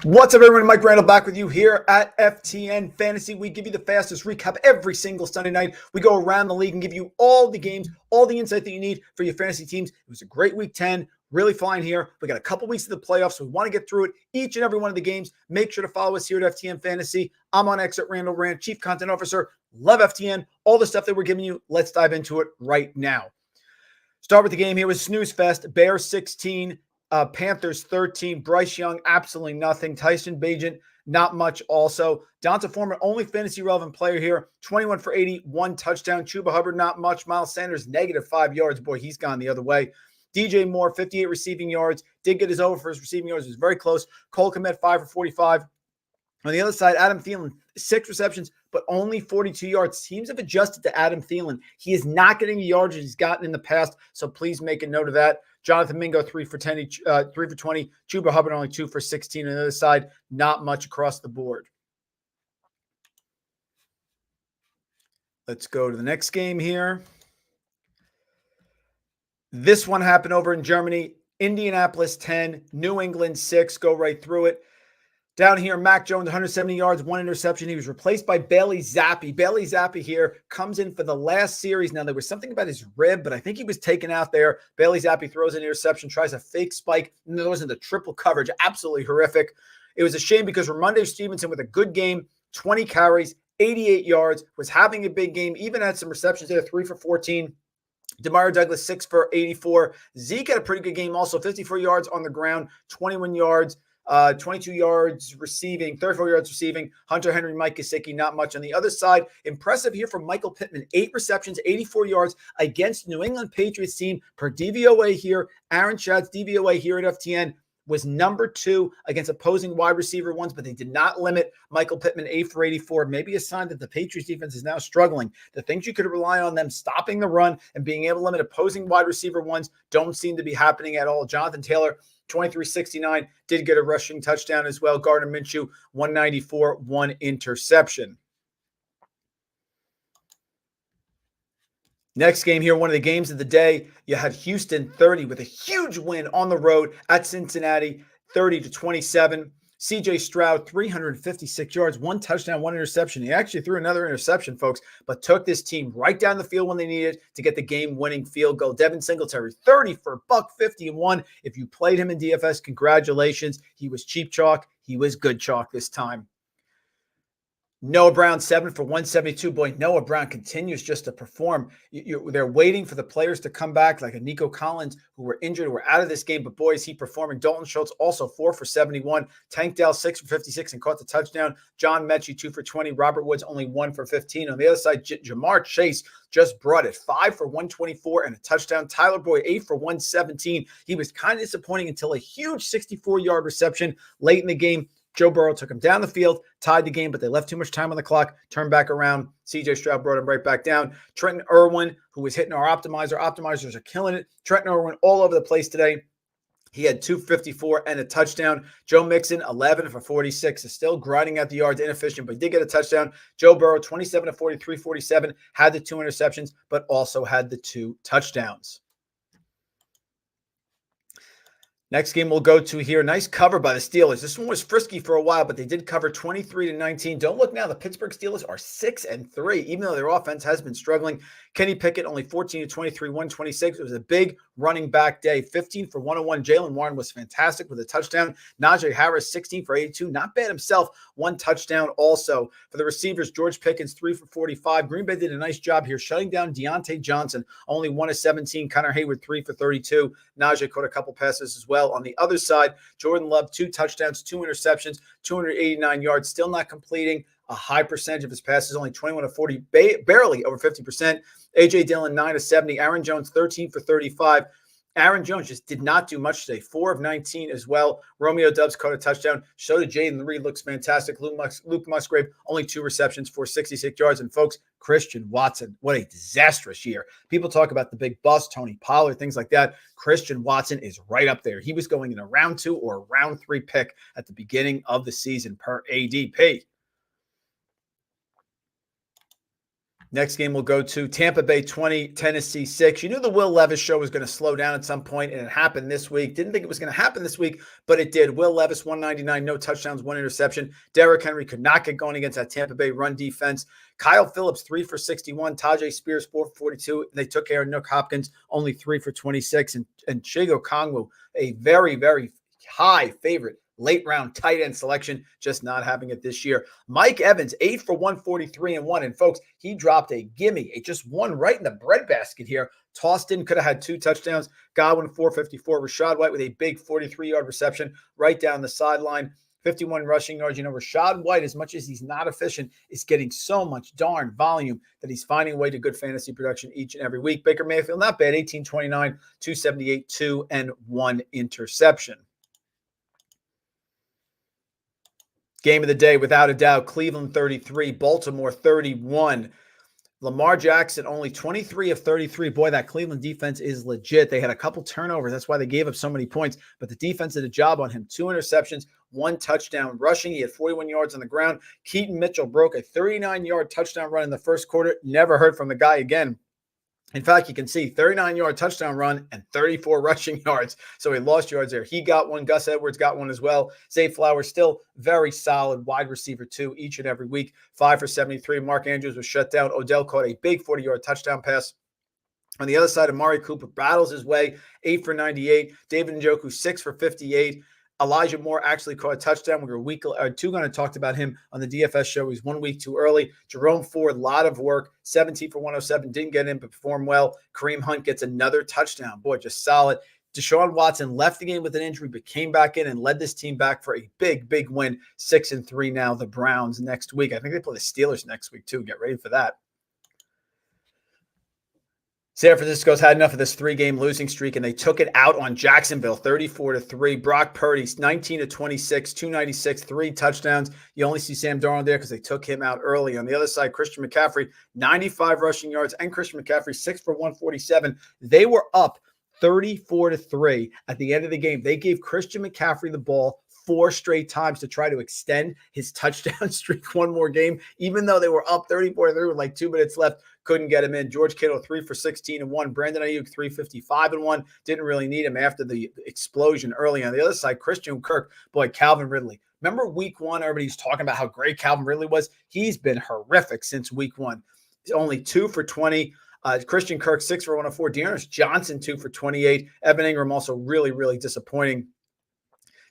What's up, everyone? Mike Randle back with you here at FTN Fantasy. We give you the fastest recap every single Sunday night. We go around the league and give you all the games, all the insight that you need for your fantasy teams. It was a great week 10, really flying here. We got a couple weeks of the playoffs, so we want to get through it, each and every one of the games. Make sure to follow us here at FTN Fantasy. I'm on X at Randle Rand, Chief Content Officer. Love FTN, all the stuff that we're giving you. Let's dive into it right now. Start with the game here with Snooze Fest. Bears 16, Panthers 13. Bryce Young, absolutely nothing. Tyson Bagent, not much also. Donta Foreman, only fantasy relevant player here. 21 for 80, 1 touchdown. Chuba Hubbard, not much. Miles Sanders, -5 yards. Boy, he's gone the other way. DJ Moore, 58 receiving yards. Did get his over for his receiving yards. It was very close. Cole Kmet, 5 for 45. On the other side, Adam Thielen, 6 receptions, but only 42 yards. Teams have adjusted to Adam Thielen. He is not getting the yardage he's gotten in the past, so please make a note of that. Jonathan Mingo, 3 for 10, 3 for 20. Chuba Hubbard, only 2 for 16. On the other side, not much across the board. Let's go to the next game here. This one happened over in Germany. Indianapolis 10, New England 6. Go right through it. Down here, Mac Jones, 170 yards, 1 interception. He was replaced by Bailey Zappi. Bailey Zappi here comes in for the last series. Now, there was something about his rib, but I think he was taken out there. Bailey Zappi throws an interception, tries a fake spike. And there wasn't the triple coverage. Absolutely horrific. It was a shame because Ramondre Stevenson with a good game, 20 carries, 88 yards, was having a big game, even had some receptions there, 3 for 14. Demario Douglas, 6 for 84. Zeke had a pretty good game also, 54 yards on the ground, 21 yards. 22 yards receiving, 34 yards receiving. Hunter Henry, Mike Gesicki, not much on the other side. Impressive here from Michael Pittman, 8 receptions, 84 yards against New England Patriots team per DVOA here. Aaron Shadd's DVOA here at FTN was number 2 against opposing wide receiver ones, but they did not limit Michael Pittman, 8 for 84. Maybe a sign that the Patriots defense is now struggling. The things you could rely on them stopping the run and being able to limit opposing wide receiver ones don't seem to be happening at all. Jonathan Taylor, 23-69, did get a rushing touchdown as well. Gardner Minshew, 194, 1 interception. Next game here, one of the games of the day, you had Houston 30 with a huge win on the road at Cincinnati, 30-27. CJ Stroud, 356 yards, 1 touchdown, 1 interception. He actually threw another interception, folks, but took this team right down the field when they needed to get the game-winning field goal. Devin Singletary, 30 for $151. If you played him in DFS, congratulations. He was cheap chalk. He was good chalk this time. Noah Brown, 7 for 172. Boy, Noah Brown continues just to perform. They're waiting for the players to come back, like a Nico Collins, who were injured, who were out of this game. But boy, is he performing. Dalton Schultz, also 4 for 71. Tank Dell, 6 for 56 and caught the touchdown. John Mechie, 2 for 20. Robert Woods, only 1 for 15. On the other side, Jamar Chase just brought it, 5 for 124 and a touchdown. Tyler Boyd, 8 for 117. He was kind of disappointing until a huge 64-yard reception late in the game. Joe Burrow took him down the field, tied the game, but they left too much time on the clock, turned back around. CJ Stroud brought him right back down. Trenton Irwin, who was hitting our optimizer. Optimizers are killing it. Trenton Irwin all over the place today. He had 254 and a touchdown. Joe Mixon, 11 for 46, is still grinding out the yards, inefficient, but he did get a touchdown. Joe Burrow, 27 to 43, 47, had the 2 interceptions, but also had the 2 touchdowns. Next game we'll go to here. Nice cover by the Steelers. This one was frisky for a while, but they did cover 23-19. Don't look now. The Pittsburgh Steelers are 6-3, even though their offense has been struggling. Kenny Pickett, only 14-23, 126. It was a big running back day. 15 for 101. Jaylen Warren was fantastic with a touchdown. Najee Harris, 16 for 82. Not bad himself. 1 touchdown also. For the receivers, George Pickens, 3 for 45. Green Bay did a nice job here shutting down Deontay Johnson. Only 1 of 17. Connor Hayward, 3 for 32. Najee caught a couple passes as well. On the other side, Jordan Love, 2 touchdowns, 2 interceptions, 289 yards, still not completing a high percentage of his passes, only 21 of 40, barely over 50%. A.J. Dillon, 9 of 70. Aaron Jones, 13 for 35. Aaron Jones just did not do much today, 4 of 19 as well. Romeo Doubs caught a touchdown. So did Jaden Reed, looks fantastic. Luke Musgrave, only 2 receptions for 66 yards. And folks, Christian Watson, what a disastrous year. People talk about the big bust, Tony Pollard, things like that. Christian Watson is right up there. He was going in a round 2 or a round 3 pick at the beginning of the season per ADP. Next game we'll go to Tampa Bay 20, Tennessee 6. You knew the Will Levis show was going to slow down at some point, and it happened this week. Didn't think it was going to happen this week, but it did. Will Levis, 199, no touchdowns, 1 interception. Derrick Henry could not get going against that Tampa Bay run defense. Kyle Phillips, 3 for 61. Tajay Spears, 4 for 42. They took care of Nick Hopkins, only 3 for 26. And Chigo Kongwu, a very, very high favorite. Late round tight end selection, just not having it this year. Mike Evans, 8 for 143 and 1. And folks, he dropped a gimme, just one right in the breadbasket here. Tossed in, could have had 2 touchdowns. Godwin, 454. Rashad White with a big 43-yard reception right down the sideline. 51 rushing yards. You know, Rashad White, as much as he's not efficient, is getting so much darn volume that he's finding a way to good fantasy production each and every week. Baker Mayfield, not bad, 18-29, 278, 2 and 1 interception. Game of the day, without a doubt, Cleveland 33, Baltimore 31. Lamar Jackson only 23 of 33. Boy, that Cleveland defense is legit. They had a couple turnovers. That's why they gave up so many points. But the defense did a job on him. 2 interceptions, 1 touchdown rushing. He had 41 yards on the ground. Keaton Mitchell broke a 39-yard touchdown run in the first quarter. Never heard from the guy again. In fact, you can see 39-yard touchdown run and 34 rushing yards. So he lost yards there. He got one. Gus Edwards got one as well. Zay Flowers still very solid wide receiver too each and every week. 5 for 73. Mark Andrews was shut down. Odell caught a big 40-yard touchdown pass. On the other side, Amari Cooper battles his way. 8 for 98. David Njoku, 6 for 58. Elijah Moore actually caught a touchdown. We were week or two going to talk about him on the DFS show. He's 1 week too early. Jerome Ford, a lot of work. 17 for 107. Didn't get in, but performed well. Kareem Hunt gets another touchdown. Boy, just solid. Deshaun Watson left the game with an injury, but came back in and led this team back for a big, big win. 6-3 now, the Browns next week. I think they play the Steelers next week too. Get ready for that. San Francisco's had enough of this 3-game losing streak, and they took it out on Jacksonville, 34-3. Brock Purdy, 19-26, 296, 3 touchdowns. You only see Sam Darnold there because they took him out early. On the other side, Christian McCaffrey, 95 rushing yards, and Christian McCaffrey, 6 for 147. They were up 34-3 at the end of the game. They gave Christian McCaffrey the ball 4 straight times to try to extend his touchdown streak one more game, even though they were up 34-3 with like 2 minutes left. Couldn't get him in. George Kittle, 3 for 16 and 1. Brandon Ayuk, 355 and 1. Didn't really need him after the explosion early. On the other side, Christian Kirk, boy, Calvin Ridley. Remember week 1, everybody's talking about how great Calvin Ridley was? He's been horrific since week 1. He's only 2 for 20. Christian Kirk, 6 for 104. Dearness Johnson, 2 for 28. Evan Ingram also really, really disappointing.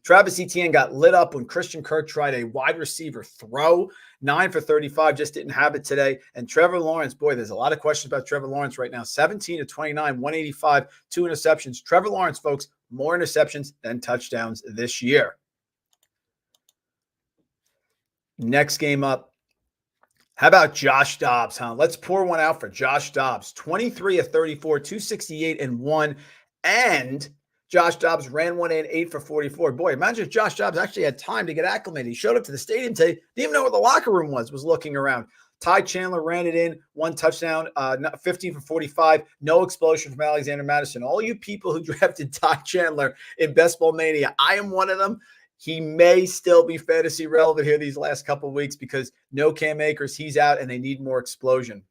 Travis Etienne got lit up when Christian Kirk tried a wide receiver throw. 9 for 35, just didn't have it today. And Trevor Lawrence, boy, there's a lot of questions about Trevor Lawrence right now. 17-29, 185, 2 interceptions. Trevor Lawrence, folks, more interceptions than touchdowns this year. Next game up. How about Josh Dobbs, huh? Let's pour one out for Josh Dobbs. 23 of 34, 268 and 1. And Josh Dobbs ran one in, 8 for 44. Boy, imagine if Josh Dobbs actually had time to get acclimated. He showed up to the stadium today, didn't even know where the locker room was looking around. Ty Chandler ran it in, 1 touchdown, 15 for 45. No explosion from Alexander Madison. All you people who drafted Ty Chandler in Best Ball Mania, I am one of them. He may still be fantasy relevant here these last couple of weeks because no Cam Akers, he's out, and they need more explosion.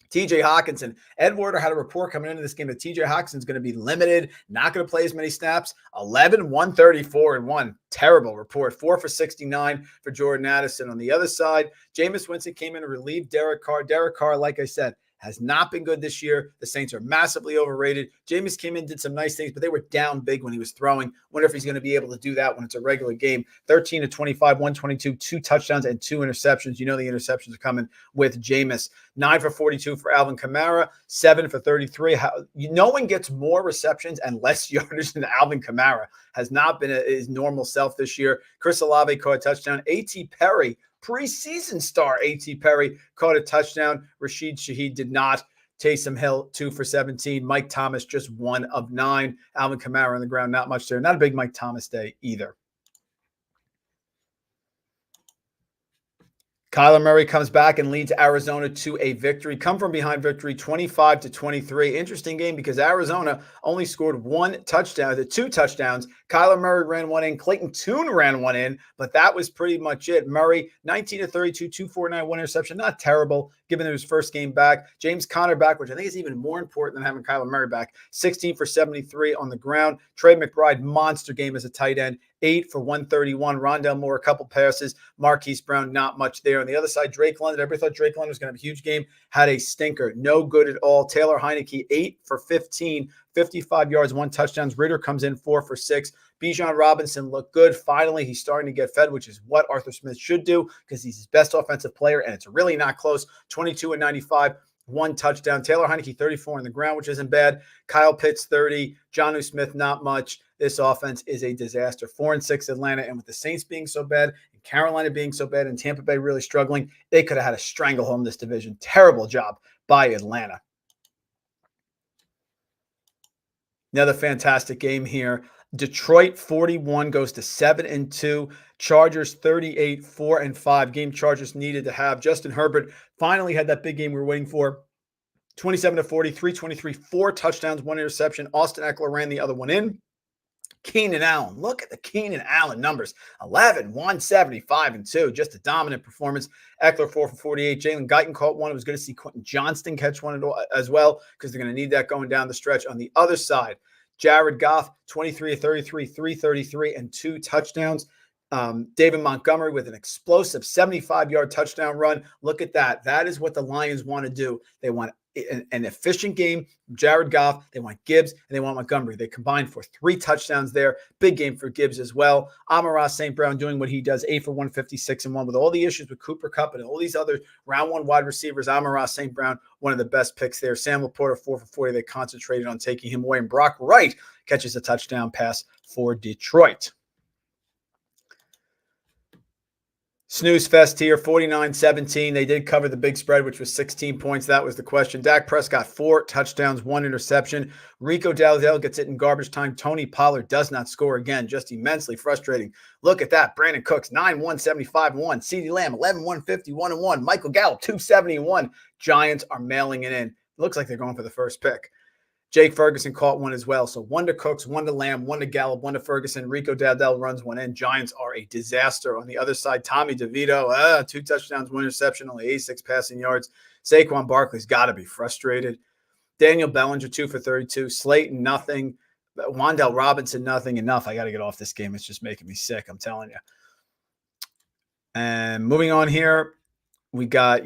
TJ Hawkinson. Ed Warder had a report coming into this game that TJ Hawkinson's going to be limited, not going to play as many snaps. 11, 134 and 1. Terrible report. 4 for 69 for Jordan Addison. On the other side, Jameis Winston came in to relieve Derek Carr. Derek Carr, like I said, has not been good this year. The Saints are massively overrated. Jameis came in, did some nice things, but they were down big when he was throwing. Wonder if he's going to be able to do that when it's a regular game. 13-25, 122, 2 touchdowns and 2 interceptions. You know the interceptions are coming with Jameis. 9 for 42 for Alvin Kamara. 7 for 33. No one gets more receptions and less yardage than Alvin Kamara. Has not been his normal self this year. Chris Olave caught a touchdown. A.T. Perry, preseason star A.T. Perry, caught a touchdown. Rashid Shaheed did not. Taysom Hill, 2 for 17. Mike Thomas, just 1 of 9. Alvin Kamara on the ground, not much there. Not a big Mike Thomas day either. Kyler Murray comes back and leads Arizona to a victory. Come from behind victory, 25-23. Interesting game because Arizona only scored 2 touchdowns Kyler Murray ran one in. Clayton Tune ran one in, but that was pretty much it. Murray, 19 to 32, 249, one interception. Not terrible, given his first game back. James Conner back, which I think is even more important than having Kyler Murray back. 16 for 73 on the ground. Trey McBride, monster game as a tight end. 8 for 131. Rondale Moore, a couple passes. Marquise Brown, not much there. On the other side, Drake London. Everybody thought Drake London was going to have a huge game. Had a stinker. No good at all. Taylor Heineke, 8 for 15. 55 yards, 1 touchdown. Ritter comes in 4 for 6. Bijan Robinson looked good. Finally, he's starting to get fed, which is what Arthur Smith should do because he's his best offensive player, and it's really not close. 22 and 95, 1 touchdown. Taylor Heineke, 34 on the ground, which isn't bad. Kyle Pitts, 30. Jonnu Smith, not much. This offense is a disaster. 4-6 Atlanta, and with the Saints being so bad, and Carolina being so bad, and Tampa Bay really struggling, they could have had a stranglehold in this division. Terrible job by Atlanta. Another fantastic game here. Detroit 41 goes to 7-2. Chargers 38, 4-5. Game Chargers needed to have. Justin Herbert finally had that big game we were waiting for. 27 to 40, 323, 4 touchdowns, 1 interception. Austin Eckler ran the other one in. Keenan Allen. Look at the Keenan Allen numbers. 11, 175, and 2. Just a dominant performance. Eckler 4 for 48. Jalen Guyton caught one. It was good to see Quentin Johnston catch one as well because they're going to need that going down the stretch. On the other side, Jared Goff, 23 of 33, 333, and 2 touchdowns. David Montgomery with an explosive 75-yard touchdown run. Look at that. That is what the Lions want to do. They want an efficient game from Jared Goff. They want Gibbs, and they want Montgomery. They combined for 3 touchdowns there. Big game for Gibbs as well. Amon-Ra St. Brown doing what he does, 8 for 156 and 1. With all the issues with Cooper Kupp and all these other round 1 wide receivers, Amon-Ra St. Brown, one of the best picks there. Sam Laporta, 4 for 40. They concentrated on taking him away. And Brock Wright catches a touchdown pass for Detroit. Snooze fest here, 49-17. They did cover the big spread, which was 16 points. That was the question. Dak Prescott, 4 touchdowns, 1 interception. Rico Dowdell gets it in garbage time. Tony Pollard does not score again. Just immensely frustrating. Look at that. Brandon Cooks, 9, 175, 1. CeeDee Lamb, 11, 151, and 1. Michael Gallup, 271. Giants are mailing it in. Looks like they're going for the first pick. Jake Ferguson caught one as well. So 1 to Cooks, 1 to Lamb, 1 to Gallup, 1 to Ferguson. Rico Dowdell runs one in. Giants are a disaster. On the other side, Tommy DeVito, 2 touchdowns, 1 interception, only 86 passing yards. Saquon Barkley's got to be frustrated. Daniel Bellinger, 2 for 32. Slayton, nothing. Wan'Dale Robinson, nothing. Enough. I got to get off this game. It's just making me sick, I'm telling you. And moving on here, we got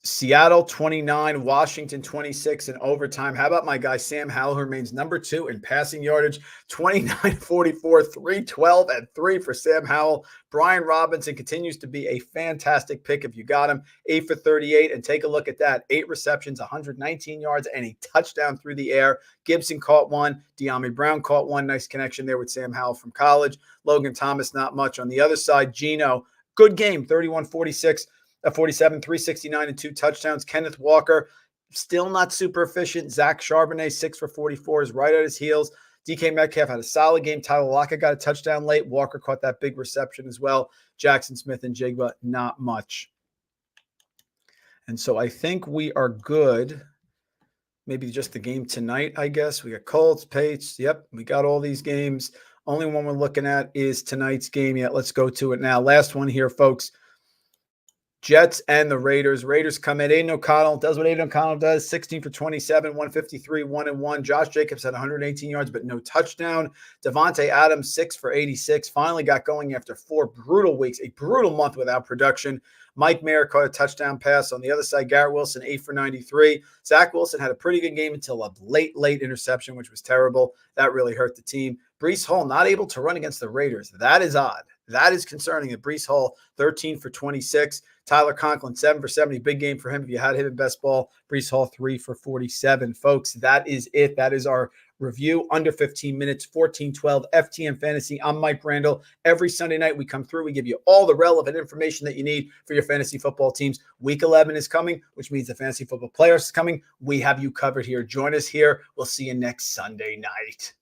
Seattle 29, Washington 26 in overtime. How about my guy Sam Howell, who remains number 2 in passing yardage, 29-44, 312 and 3 for Sam Howell. Brian Robinson continues to be a fantastic pick if you got him. 8 for 38, and take a look at that. 8 receptions, 119 yards, and a touchdown through the air. Gibson caught one. De'Ami Brown caught one. Nice connection there with Sam Howell from college. Logan Thomas, not much. On the other side, Geno, good game, 31-46. 47, 369, and 2 touchdowns. Kenneth Walker, still not super efficient. Zach Charbonnet, 6 for 44, is right at his heels. DK Metcalf had a solid game. Tyler Lockett got a touchdown late. Walker caught that big reception as well. Jackson Smith and Jigba, not much. And so I think we are good. Maybe just the game tonight, I guess. We got Colts, Patriots. Yep, we got all these games. Only one we're looking at is tonight's game. Yeah, let's go to it now. Last one here, folks. Jets and the Raiders. Raiders come in. Aiden O'Connell does what Aiden O'Connell does. 16 for 27, 153, 1-1. Josh Jacobs had 118 yards, but no touchdown. Devontae Adams, 6 for 86. Finally got going after 4 brutal weeks, a brutal month without production. Mike Mayer caught a touchdown pass. On the other side, Garrett Wilson, 8 for 93. Zach Wilson had a pretty good game until a late interception, which was terrible. That really hurt the team. Breece Hall not able to run against the Raiders. That is odd. That is concerning. That Breece Hall, 13 for 26. Tyler Conklin, 7 for 70. Big game for him if you had him in best ball. Breece Hall, 3 for 47. Folks, that is it. That is our review. Under 15 minutes, 14-12 FTN Fantasy. I'm Mike Randle. Every Sunday night we come through. We give you all the relevant information that you need for your fantasy football teams. Week 11 is coming, which means the fantasy football playoffs is coming. We have you covered here. Join us here. We'll see you next Sunday night.